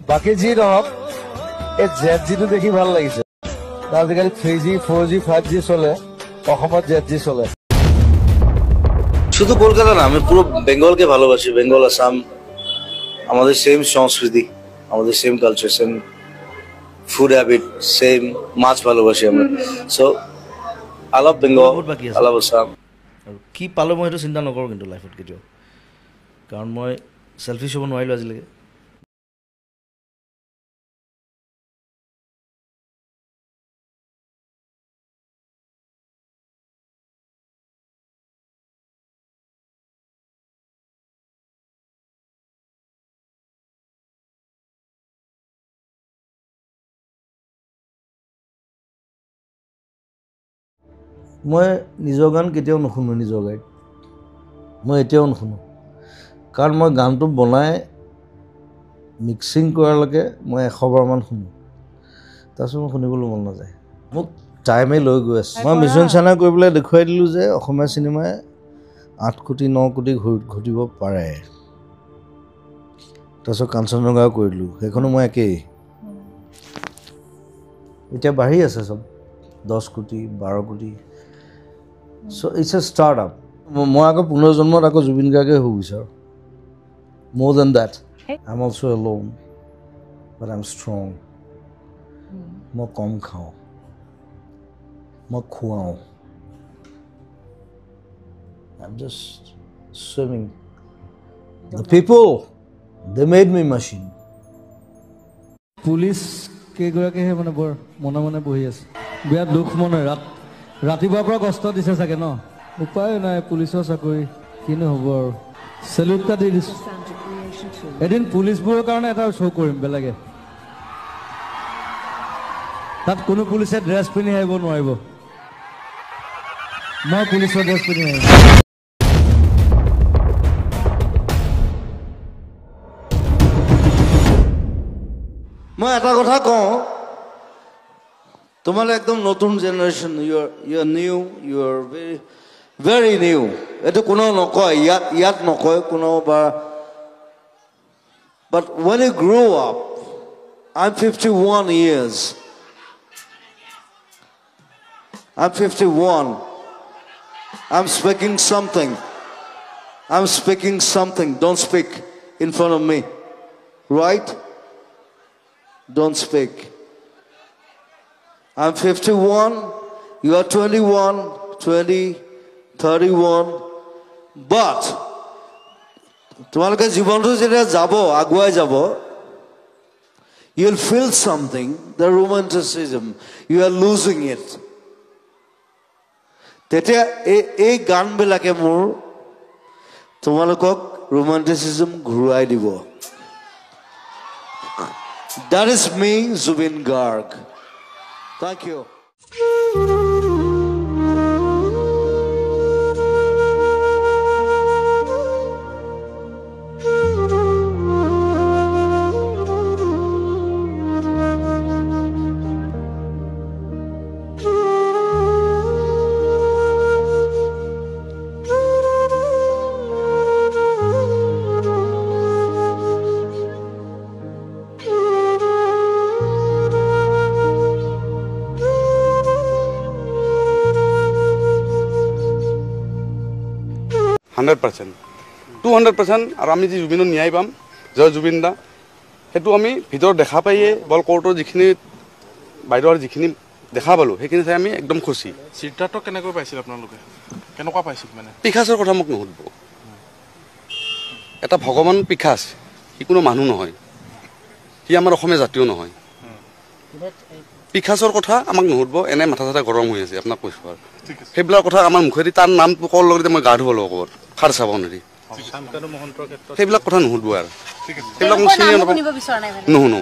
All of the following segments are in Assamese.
বাকি যি নহওক এই জেডজিটো দেখি ভাল লাগিছে আজিকালি 3G 4G 5G চলে অসমত জেডজি চলে শুধু কলকাতা না আমি পুরো বেঙ্গলকে ভালোবাসি বেঙ্গল আসাম আমাদের সেম সংস্কৃতি আমাদের same culture same food habit same মাছ ভালোবাসি আমরা so I love Bengal I love Assam আৰু কি পালো মই সেইটো চিন্তা নকৰোঁ কিন্তু লাইফত কেতিয়াও কাৰণ মই সেলফিশ হ'ব নোৱাৰিলোঁ আজিলৈকে মই নিজৰ গান কেতিয়াও নুশুনো নিজৰ গাড়ীত মই এতিয়াও নুশুনো কাৰণ মই গানটো বনাই মিক্সিং কৰালৈকে মই 100 বাৰমান শুনো তাৰপিছত মই শুনিবলৈ মন নাযায় মোক টাইমে লৈ গৈ আছে মই মিছন চাইনা কৰিবলৈ দেখুৱাই দিলোঁ যে অসমীয়া চিনেমাই 8 কোটি 9 কোটি ঘটিব পাৰে তাৰপিছত কাঞ্চনজংঘাও কৰিলোঁ সেইখনো মই একেই এতিয়া বাঢ়ি আছে চব 10 কোটি 12 কোটি So it's a startup. মই আকৌ পুনৰ্জন্মত আকৌ জুবিন গাৰ্গে হ'ব বিচাৰোঁ more than that I'm also alone but I'm strong মই কম খাওঁ মই খুৱাওঁ I'm just swimming the people they made me machine police কেইগৰাকীহে মানে বৰ মনে মনে বহি আছে বিৰাট দুখ মনে ৰাতিপুৱাৰ পৰা কষ্ট দিছে চাগে ন উপায় নাই পুলিচৰ চাকৰি কিনো হ'ব আৰু চেলুট এটা দি দিছোঁ এদিন পুলিচবোৰৰ কাৰণে এটা শ্ব' কৰিম বেলেগে তাত কোনো পুলিচে ড্ৰেছ পিন্ধি আহিব নোৱাৰিব মই পুলিচৰ ড্ৰেছ পিন্ধি আহিম মই এটা কথা কওঁ তোমালে একদম নতুন generation you are new you are very new এইটো কোনো নকয় ইয়াত নকয় কোনো বা বাট when you grow up I'm 51 years I'm 51 I'm speaking something don't speak in front of me right don't speak I'm 51, you are 21, 20, 31, but তোমালোকে জীৱনটো যেতিয়া যাব আগুৱাই যাব you'll feel something the romanticism you are losing it তেতিয়া এই গানবিলাকে মোৰ তোমালোকক romanticism ঘূৰাই দিব that is me Zubin Garg Thank you. আৰু আমি যি জুবিনৰ ন্যায় পাম জয় জুবিন দা সেইটো আমি ভিতৰত দেখা পাইয়ে বল কোৰ্টৰ যিখিনি বাইৰৰ যিখিনি দেখা পালোঁ সেইখিনি চাই আমি একদম খুচি সিদ্ধাৰ্থ কেনেকৈ পাইছিল আপোনালোকে কেনেকুৱা পাইছিল মানে পিখাচৰ কথা মোক নুসুধিব এটা ভগৱান পিখাচ সি কোনো মানুহ নহয় সি আমাৰ অসমীয়া জাতীয় নহয় পিখাচৰ কথা আমাক নুসুধিব এনে মাথা চাথা গৰম হৈ আছে আপোনাক কৈছোঁ আৰু সেইবিলাক কথা আমাৰ মুখেদি তাৰ নাম কোৱাৰ লগতে মই গা ধুব লাগিব ক'ৰবাত খাৰ চাব নোৱাৰি সেইবিলাক কথা নুসুধিব আৰু সেইবিলাক মোক চিনি নাপাওঁ নুশুনো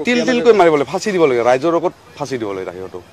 তিল তিলকৈ মাৰিব লাগে ফাঁচি দিব লাগে ৰাইজৰ লগত ফাঁচি দিব লাগে সিহঁতক